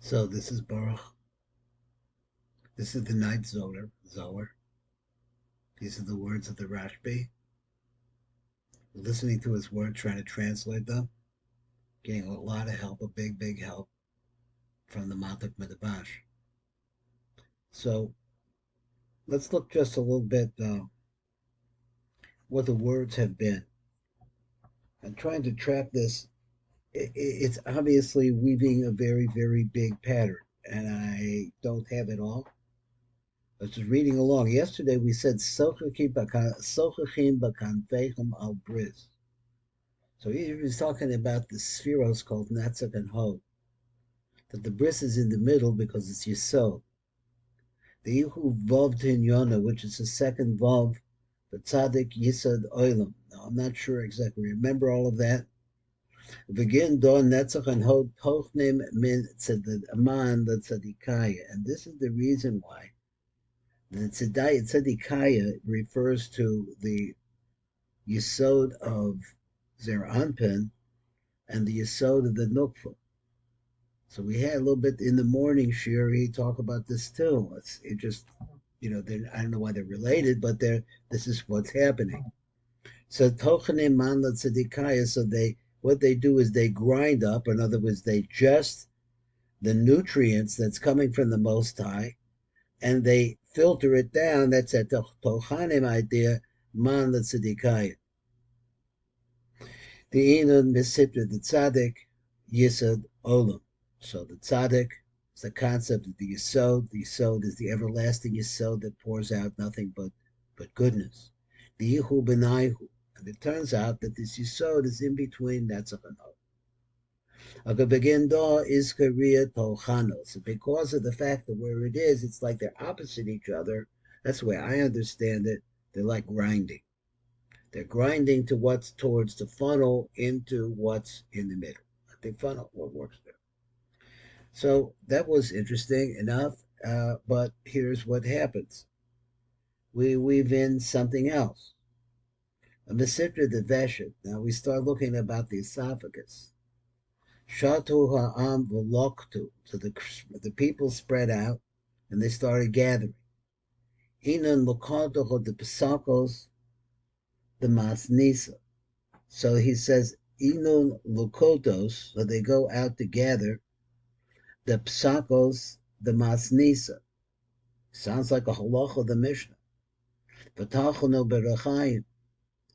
So this is Baruch. This is the Night Zohar. These are the words of the Rashbi. Listening to his words, trying to translate them, getting a lot of help, a big help from the Matak Medabash. So let's look just a little bit what the words have been. I'm trying to track this. It's obviously weaving a very big pattern, and I don't have it all. I was just reading along. Yesterday we said Sochachim Bakanfechem al Bris. So he was talking about the spheros called netzach and hod. That the bris is in the middle because it's yisod. The ihu vav tinyona, which is the second vav, the tzaddik yisod oilam. Now I'm not sure exactly. Remember all of that? Begin don netzach and hod tochnim min tzedman the tzadikaya, and this is the reason why the tzadikaya refers to the yisod of Zer Anpin and the yisod of the nukva. So we had a little bit in the morning shir. He talk about this too. It just, I don't know why they're related, but this is what's happening. So tochanim man tzedikaya. So what they do is they grind up. In other words, they just the nutrients that's coming from the Most High, and they filter it down. That's a tochanim idea. Man tzedikaya. The inun misipta the tzaddik yisad olam. So the tzaddik is the concept of the yisod. The yisod is the everlasting yisod that pours out nothing but goodness. The yihu benaihu. And it turns out that this yisod is in between netzach and hod. Agabegendo is Korea Tolchano. So because of the fact that where it is, it's like they're opposite each other. That's the way I understand it. They're like grinding. They're grinding to what's towards the funnel into what's in the middle. I think funnel what works there. So that was interesting enough, but here's what happens. We weave in something else. A mesitra de veshet. Now we start looking about the esophagus. Shatu ha'am v'loktu. So the people spread out and they started gathering. Inan lokotoch the pesakos the masnisa. So he says inun lukotos. So they go out to gather the psakos, the masnisa. Sounds like a halacha of the Mishnah. V'tachonu berachayim.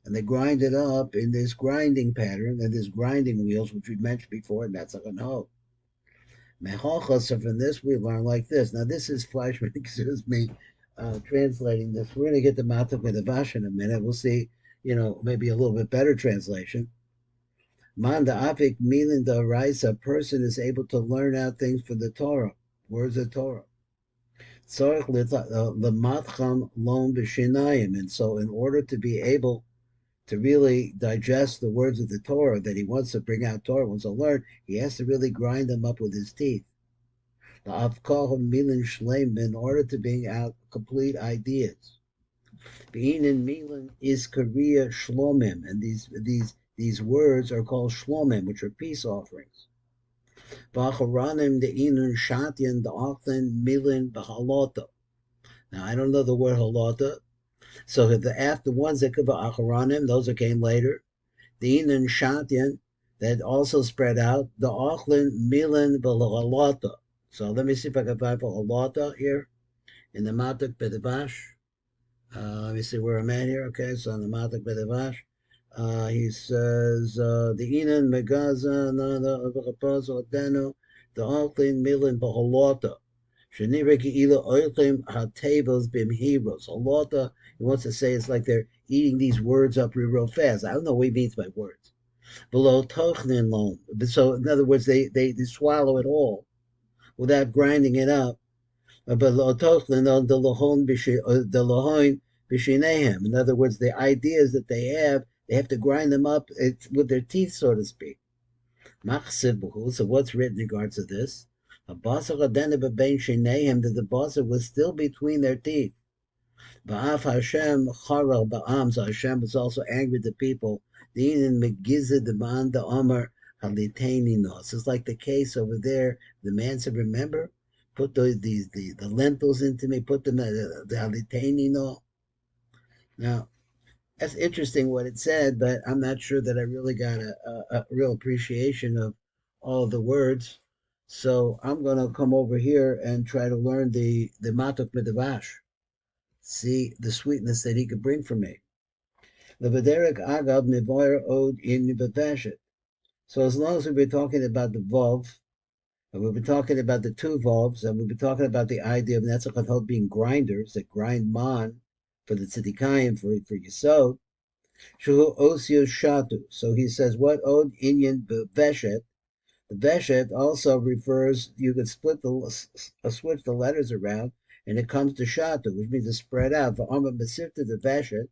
And they grind it up in this grinding pattern and this grinding wheels, which we mentioned before, and that's like a no. Mechacha, so from this we learn like this. Now this is Fleischman, excuse me, translating this. We're going to get the Matak Medavash in a minute. We'll see, maybe a little bit better translation. Man the Afik Milin the Raisa, a person is able to learn out things for the Torah, words of Torah. L'matcham lom b'shinayim, and so in order to be able to really digest the words of the Torah that he wants to bring out Torah, wants to learn, he has to really grind them up with his teeth. The Avkahim Milin Shleim, in order to bring out complete ideas. Beinin Milin is Korea Shlomim, and these words are called Shlomim, which are peace offerings. V'acharanim the Inun Shatyan the Achlin Milin B'halota. Now I don't know the word halota. So after ones that cover acharanim, those that came later, the inan shatyan that also spread out, the achlin milan b'halata. So let me see if I can find for halata here in the Matak Bedevash. Let me see where I'm at here. Okay, so in the Matak Bedevash, he says the inan megaza the achlin milan b'halata. Allah, he wants to say it's like they're eating these words up real fast. I don't know what he means by words. Below tochnin loan. So in other words, they swallow it all without grinding it up. Below tochnin on the lohon bishinehem. In other words, the ideas that they have to grind them up with their teeth, so to speak. So what's written in regards to this? That the basar was still between their teeth. Hashem so Hashem was also angry with the people. The Megiza demand the Omer Haliteininos. It's like the case over there. The man said, remember, put the lentils into me, put them the halitenino. Now, that's interesting what it said, but I'm not sure that I really got a real appreciation of all the words. So I'm going to come over here and try to learn the matok midavash, see the sweetness that he could bring for me. Levaderek agav mivoyer od in beveshet. So as long as we've been talking about the Vov, and we've been talking about the two Vovs, and we've been talking about the idea of netzach being grinders that grind man for the tzedikayim, for Yisod, Shu Osio Shatu. So he says, what Od Inyan Veshet? The Veshet also refers, you could switch the letters around, and it comes to Shatu, which means to spread out. For Amma Masifta the Veshet,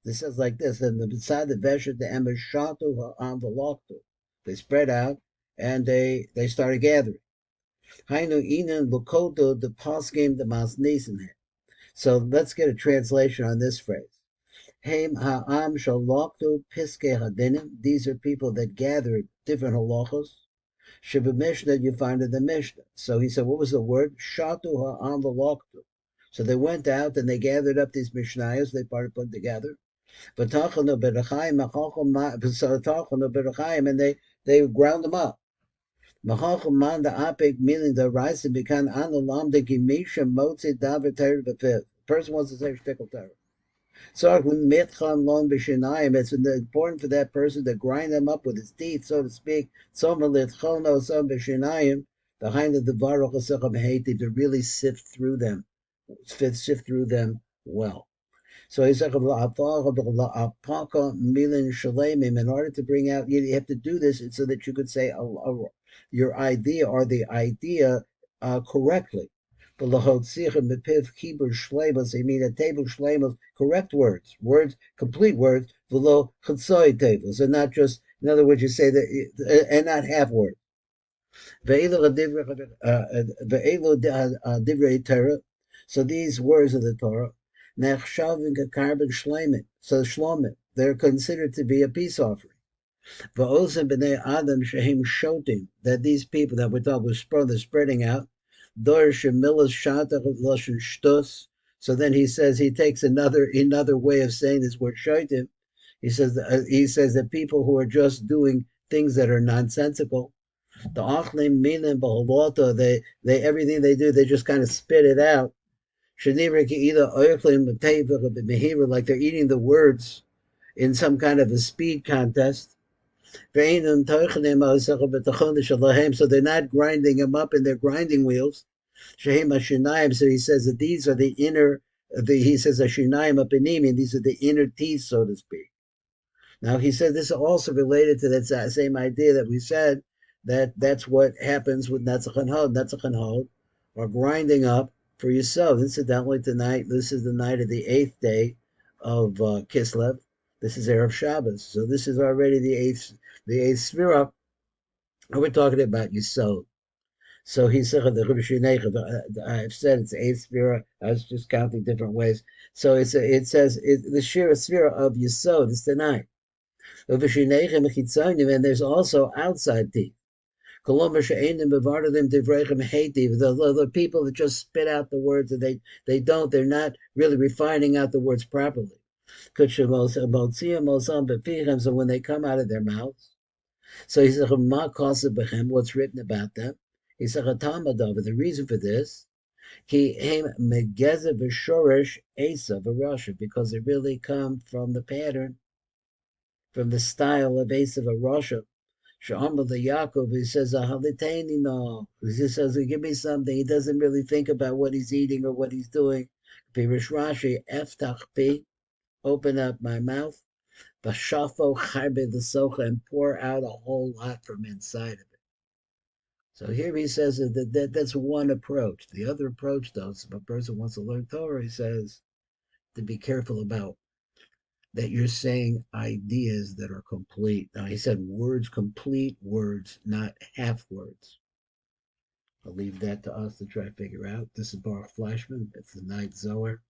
this says like this, and beside the Veshet, the Emma Shatu Ha'am Veloktu. They spread out, and they started gathering. Hainu Inan Lukoto, the Posgame, the Mas Nisan. So let's get a translation on this phrase. Haim ha'am shaloktu piske hadinim. These are people that gathered different halachos. Shiva Mishnah, you find in the Mishnah. So he said, what was the word? Shatu ha'am v'loktu. So they went out and they gathered up these Mishnayos. They started put together. V'tachanu berachayim, and they ground them up. Machachom man the apik, meaning the rice, and bekan analam the gimisha motzi davar teir b'fif. Person wants to say shtickle teir. So it's important for that person to grind them up with his teeth, so to speak. Behind the Baruch to really sift through them, well. So he said, in order to bring out, you have to do this so that you could say your idea or the idea correctly. He mean a table shleimos, correct words, complete words, below chutzoy tables, and not just, in other words, you say that, and not half words. So these words of the Torah, so shlomim, they're considered to be a peace offering. That these people that we're talking about, they're spreading out. So then he says, he takes another way of saying this word shoitim. He says that people who are just doing things that are nonsensical, the achlim minim b'holota, they everything they do, they just kind of spit it out. Like they're eating the words in some kind of a speed contest. So they're not grinding them up in their grinding wheels. So he says that these are the inner, he says ashinayim apinim, these are the inner teeth, so to speak. Now he said this is also related to that same idea that we said, that's what happens with netzach and hod. Netzach and hod are grinding up for yourself. Incidentally, tonight, this is the night of the 8th day of Kislev. This is Erev Shabbos. So this is already the eighth Svirah. And we're talking about Yisod. So he said, I've said it's the 8th Svirah. I was just counting different ways. So it says the Svirah of Yisod is tonight. And there's also outside teeth. The people that just spit out the words and they're not really refining out the words properly. So when they come out of their mouths, so he said, what's written about them? He said, the reason for this, because they really come from the pattern, from the style of Esav Arosha. Sha'amar the Yaakov, he says, no. He says, give me something. He doesn't really think about what he's eating or what he's doing. Pirish Rashi, eftach pi, open up my mouth, v'shafo charbe the socha, and pour out a whole lot from inside of it. So here he says that's one approach. The other approach, though, if a person wants to learn Torah, he says to be careful about that you're saying ideas that are complete. Now, he said words, complete words, not half words. I'll leave that to us to try to figure out. This is Baruch Flashman. It's the Night Zohar.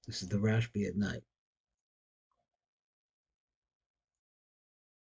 This is the Rashbi at night.